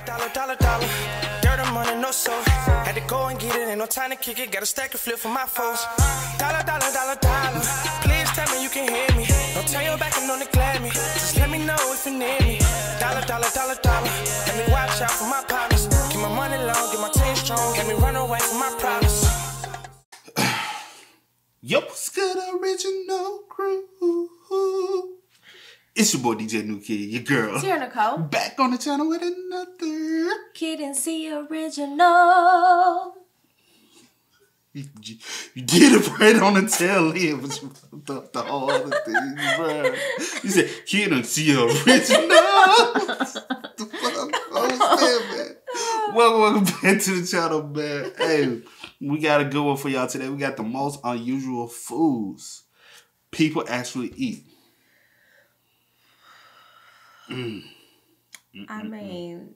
dollar. Dirt and money, no soul. Had to go and get it, ain't no time to kick it. Got a stack of flip for my foes. Dollar. Please tell me you can hear me. Don't turn your back and don't neglect me. Just let me know if you need me. Dollar. Let me watch out for my partners. Keep my money long, get my team strong. Let me run away from my problems. Yup, it's good original crew. It's your boy DJ New Kid, your girl. Sierra Nicole. Back on the channel with another Kid and C original. You did it right on the tail end, but you fucked up the whole other thing, bro. You said Kid and C original. Man. Welcome back to the channel, man. Hey, we got a good one for y'all today. We got the most unusual foods people actually eat. I mean,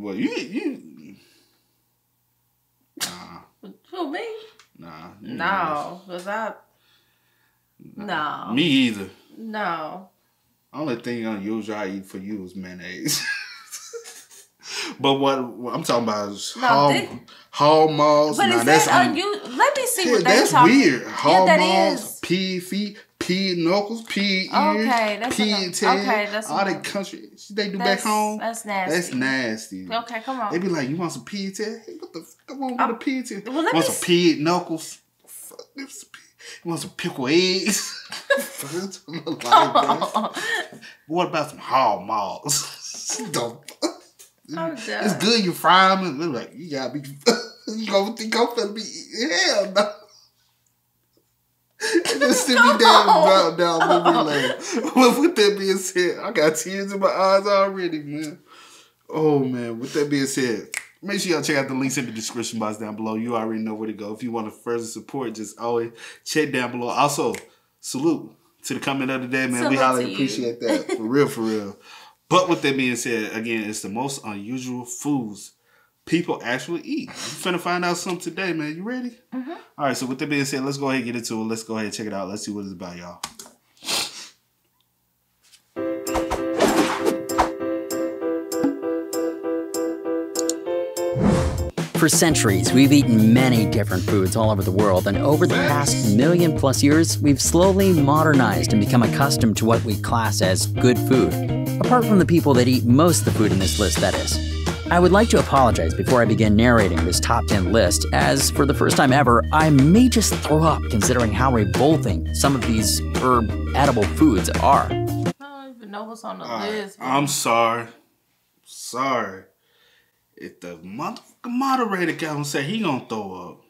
what? You nah. Who, me? Nah. No. Was that? No. Me either. No. Only thing unusual I eat for you is mayonnaise. But what I'm talking about is hall malls. But is that unusual? Let me see what they're talking. That's weird. Hall malls, pig feet, pig knuckles, pig ears, pig tail. All that country they do back home. That's nasty. That's nasty. Okay, come on. They be like, you want some pig tail? Hey, what the fuck? Come on with a pig tail. Well, want some pig knuckles? Fuck this. You want some pickled eggs? What about some hall malls? It's good you fry them and like, you gotta be, you gonna think I'm finna be, hell no. And just sit me down memory lane. Well, with that being said, I got tears in my eyes already, man. Oh, man. With that being said, make sure y'all check out the links in the description box down below. You already know where to go. If you want to further support, just always check down below. Also, salute to the comment of the day, man. Salute, we highly appreciate that. For real. But with that being said, again, it's the most unusual foods people actually eat. I'm finna find out something today, man. You ready? Mm-hmm. All right, so with that being said, let's go ahead and get into it. Let's go ahead and check it out. Let's see what it's about, y'all. For centuries, we've eaten many different foods all over the world, and over the past million-plus years, we've slowly modernized and become accustomed to what we class as good food. Apart from the people that eat most of the food in this list, that is. I would like to apologize before I begin narrating this top 10 list, as for the first time ever, I may just throw up considering how revolting some of these edible foods are. I don't even know what's on the list. I'm sorry. If the moderator guy gonna say he gonna throw up,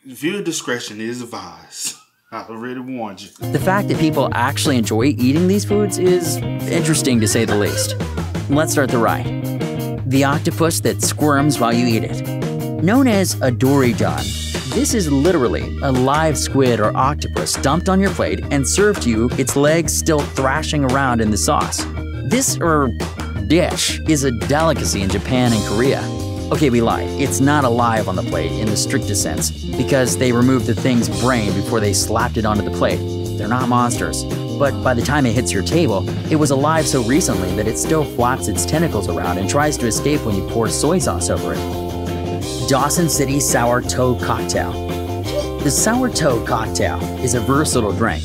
viewer discretion is advised. I already warned you. The fact that people actually enjoy eating these foods is interesting to say the least. Let's start the ride. The octopus that squirms while you eat it. Known as a dorijan, this is literally a live squid or octopus dumped on your plate and served to you, its legs still thrashing around in the sauce. This dish is a delicacy in Japan and Korea. Okay, we lied. It's not alive on the plate in the strictest sense, because they removed the thing's brain before they slapped it onto the plate. They're not monsters. But by the time it hits your table, it was alive so recently that it still flaps its tentacles around and tries to escape when you pour soy sauce over it. Dawson City Sour Toe Cocktail. The Sour Toe Cocktail is a versatile drink,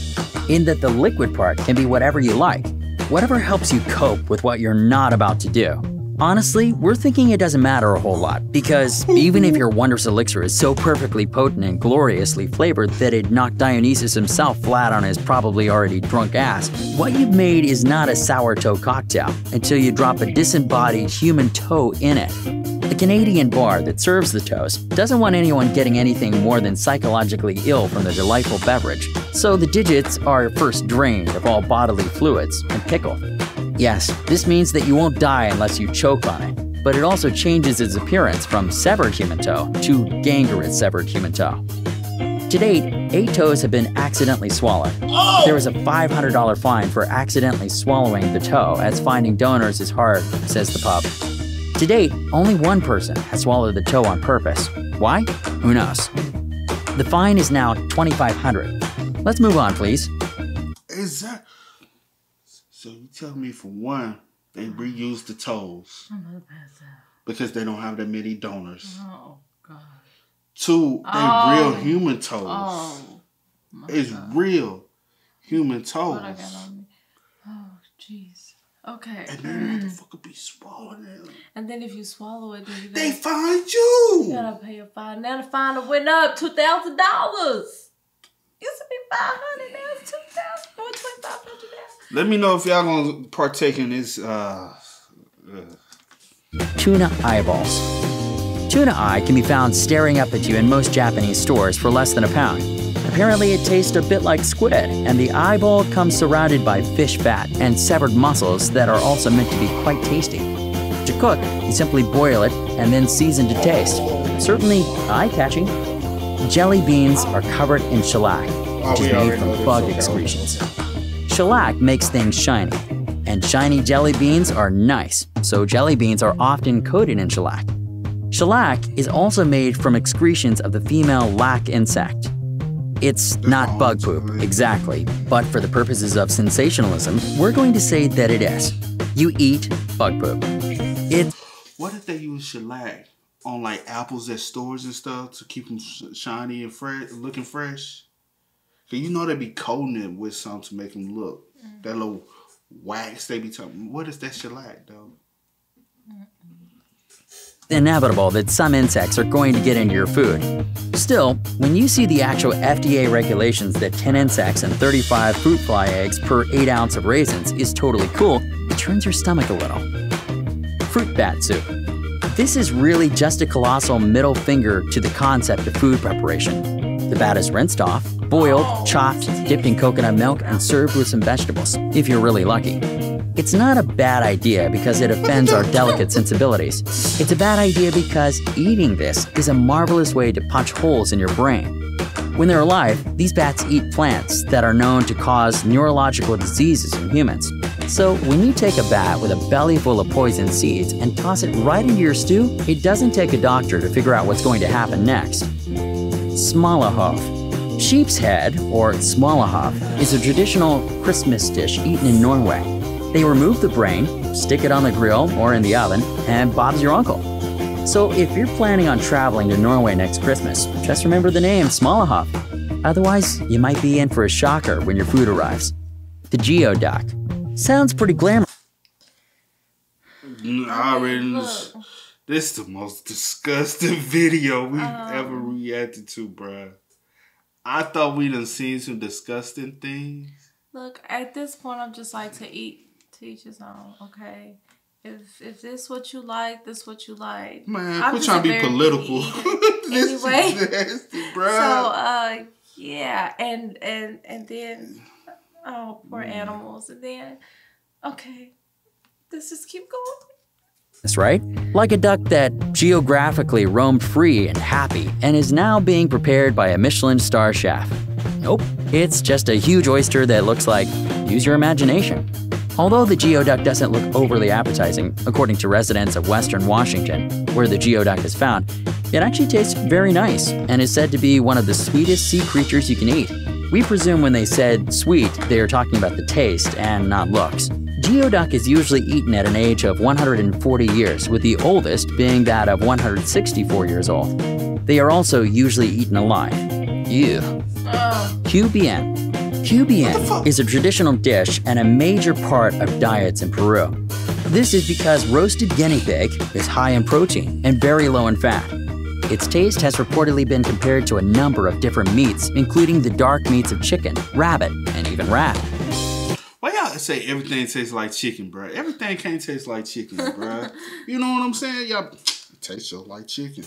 in that the liquid part can be whatever you like. Whatever helps you cope with what you're not about to do. Honestly, we're thinking it doesn't matter a whole lot, because even if your wondrous elixir is so perfectly potent and gloriously flavored that it knocked Dionysus himself flat on his probably already drunk ass, what you've made is not a sour toe cocktail until you drop a disembodied human toe in it. The Canadian bar that serves the toast doesn't want anyone getting anything more than psychologically ill from the delightful beverage, so the digits are first drained of all bodily fluids and pickled. Yes, this means that you won't die unless you choke on it, but it also changes its appearance from severed human toe to gangrenous severed human toe. To date, 8 toes have been accidentally swallowed. There is a $500 fine for accidentally swallowing the toe, as finding donors is hard, says the pub. To date, only one person has swallowed the toe on purpose. Why? Who knows? The fine is now $2,500. Let's move on, please. Is that... So you tell me for one, They reuse the toes because they don't have that many donors. Oh, God. 2, they real human toes. Oh, it's God. real human toes. What I got on me? Oh, jeez. Okay. And then motherfucker be swallowing them. And then if you swallow it, then you they find you. You gotta pay a fine. Now the fine went up $2,000. Used to be $500, now it's $2,000 or $2,500. Let me know if y'all gonna partake in this. Tuna eyeballs. Tuna eye can be found staring up at you in most Japanese stores for less than £1. Apparently it tastes a bit like squid, and the eyeball comes surrounded by fish fat and severed muscles that are also meant to be quite tasty. To cook, you simply boil it and then season to taste. Certainly eye-catching. Jelly beans are covered in shellac, which is made from bug excretions. Shellac makes things shiny, and shiny jelly beans are nice, so jelly beans are often coated in shellac. Shellac is also made from excretions of the female lac insect. It's not bug poop, exactly, but for the purposes of sensationalism, we're going to say that it is. You eat bug poop. What if they use shellac on like apples at stores and stuff to keep them shiny and fresh, looking fresh? Cause you know they be coating it with something to make them look. That little wax they be talking. What is that shellac though? Inevitable that some insects are going to get into your food. Still, when you see the actual FDA regulations that 10 insects and 35 fruit fly eggs per 8 ounce of raisins is totally cool, it turns your stomach a little. Fruit bat soup. This is really just a colossal middle finger to the concept of food preparation. The bat is rinsed off, boiled, chopped, dipped in coconut milk, and served with some vegetables, if you're really lucky. It's not a bad idea because it offends our delicate sensibilities. It's a bad idea because eating this is a marvelous way to punch holes in your brain. When they're alive, these bats eat plants that are known to cause neurological diseases in humans. So when you take a bat with a belly full of poison seeds and toss it right into your stew, it doesn't take a doctor to figure out what's going to happen next. Smalahov. Sheep's head, or smalahov, is a traditional Christmas dish eaten in Norway. They remove the brain, stick it on the grill or in the oven, and Bob's your uncle. So if you're planning on traveling to Norway next Christmas, just remember the name Smalahov. Otherwise, you might be in for a shocker when your food arrives. The geoduck. Sounds pretty glamorous. I already this is the most disgusting video we've ever reacted to, bruh. I thought we done seen some disgusting things. Look, at this point, I'm just like, to each his own, okay? If this what you like, this what you like. Man, we're trying to be political. Anyway, nasty, bruh. So, yeah, and then, oh, poor animals. And then, okay, let's just keep going. That's right. Like a duck that geographically roamed free and happy and is now being prepared by a Michelin star chef. Nope, it's just a huge oyster that looks like, use your imagination. Although the geoduck doesn't look overly appetizing, according to residents of Western Washington, where the geoduck is found, it actually tastes very nice and is said to be one of the sweetest sea creatures you can eat. We presume when they said sweet, they are talking about the taste and not looks. Geoduck is usually eaten at an age of 140 years, with the oldest being that of 164 years old. They are also usually eaten alive. Ew. QBN. QBN is a traditional dish and a major part of diets in Peru. This is because roasted guinea pig is high in protein and very low in fat. Its taste has reportedly been compared to a number of different meats, including the dark meats of chicken, rabbit, and even rat. Why y'all say everything tastes like chicken, bruh? Everything can't taste like chicken, bruh. You know what I'm saying? Y'all taste just like chicken.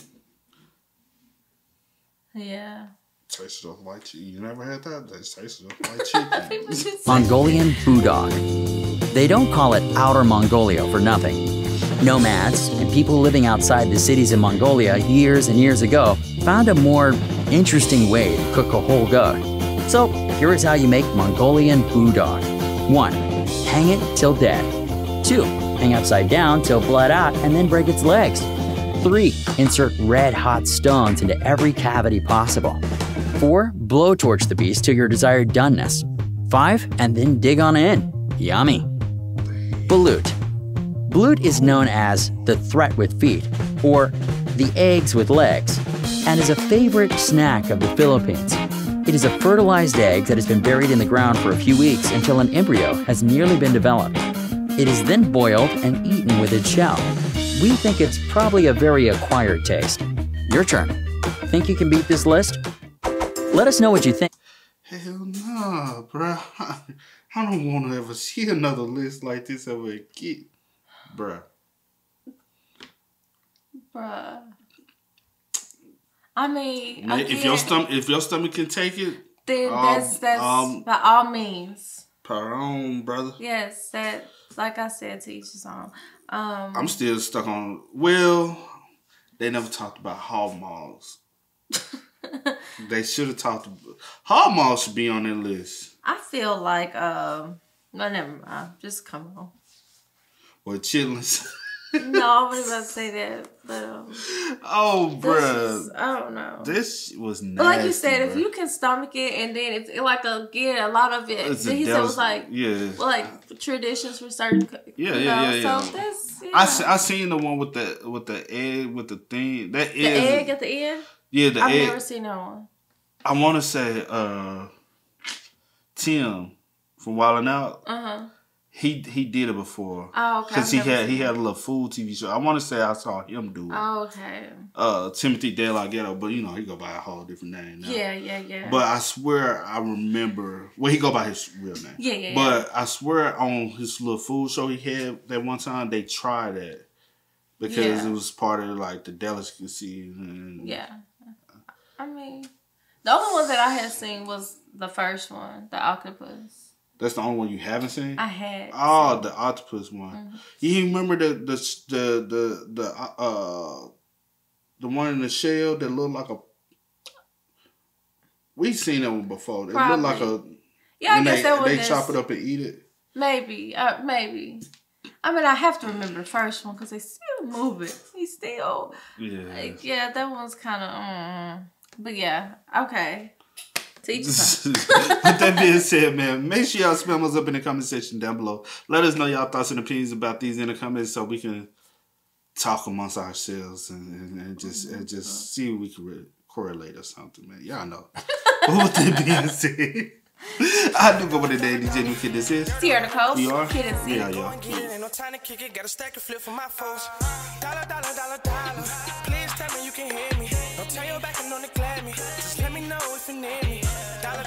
Yeah. Tastes just like chicken. You never had that? It tastes just like chicken. Mongolian BOODOG. They don't call it Outer Mongolia for nothing. Nomads and people living outside the cities in Mongolia years and years ago found a more interesting way to cook a whole goat. So here is how you make Mongolian BOODOG. 1. Hang it till dead. 2. Hang upside down till bled out and then break its legs. 3. Insert red hot stones into every cavity possible. 4. Blowtorch the beast to your desired doneness. 5. And then dig on in. Yummy. Balut. Balut is known as the threat with feet, or the eggs with legs, and is a favorite snack of the Philippines. It is a fertilized egg that has been buried in the ground for a few weeks until an embryo has nearly been developed. It is then boiled and eaten with its shell. We think it's probably a very acquired taste. Your turn. Think you can beat this list? Let us know what you think. Hell nah, bro. I don't want to ever see another list like this ever again. Bruh. I mean, if your stomach can take it, then that's by all means. Power on, brother. Yes, that, like I said, to each his own. I'm still stuck on. Well, they never talked about hog maws. They should have talked. Hog maws should be on their list. I feel like no, never mind. Just come on. Or chitlins. No, I wasn't about to say that, but oh, bruh. I don't know. This was nasty. But like you said, bruh. if you can stomach it, and then it's like again, a lot of it. Then he said it was like like traditions for certain. Yeah. So that's I seen the one with the egg with the thing. That the egg at the end. Yeah, the egg. I've never seen that one. I want to say Tim from Wildin' Out. He did it before. Oh, okay. Because he had a little food TV show. I want to say I saw him do it. Oh, okay. Timothy De La Ghetto, but you know he go by a whole different name now. Yeah. But I swear I remember. Well, he go by his real name. Yeah. But I swear on his little food show he had that one time they tried it because it was part of like the delicacy. And, I mean, the only one that I had seen was the first one, the octopus. That's the only one you haven't seen? I had. Oh, the octopus one. You remember the one in the shell that looked like a. We've seen that one before. It looked like a. Yeah, I guess that was. They chop it up and eat it. Maybe. I mean, I have to remember the first one because they still move it. He's still. Yeah. That one's kind of. But yeah. Okay. With that being said, man, make sure y'all spam us up in the comment section down below. Let us know y'all thoughts and opinions about these in the comments so we can talk amongst ourselves and just see if we can correlate or something, man. Y'all know. But with that being said, I do go by the name DJ New Kid. This is Sierra Nicole. We are Kid and C. Yeah, y'all. Ain't no time to kick it, got a stack of flip for my folks. Dollar. Please tell me you can hear me. Don't turn your back and don't neglect me. Just let me know if you need me. Dollar.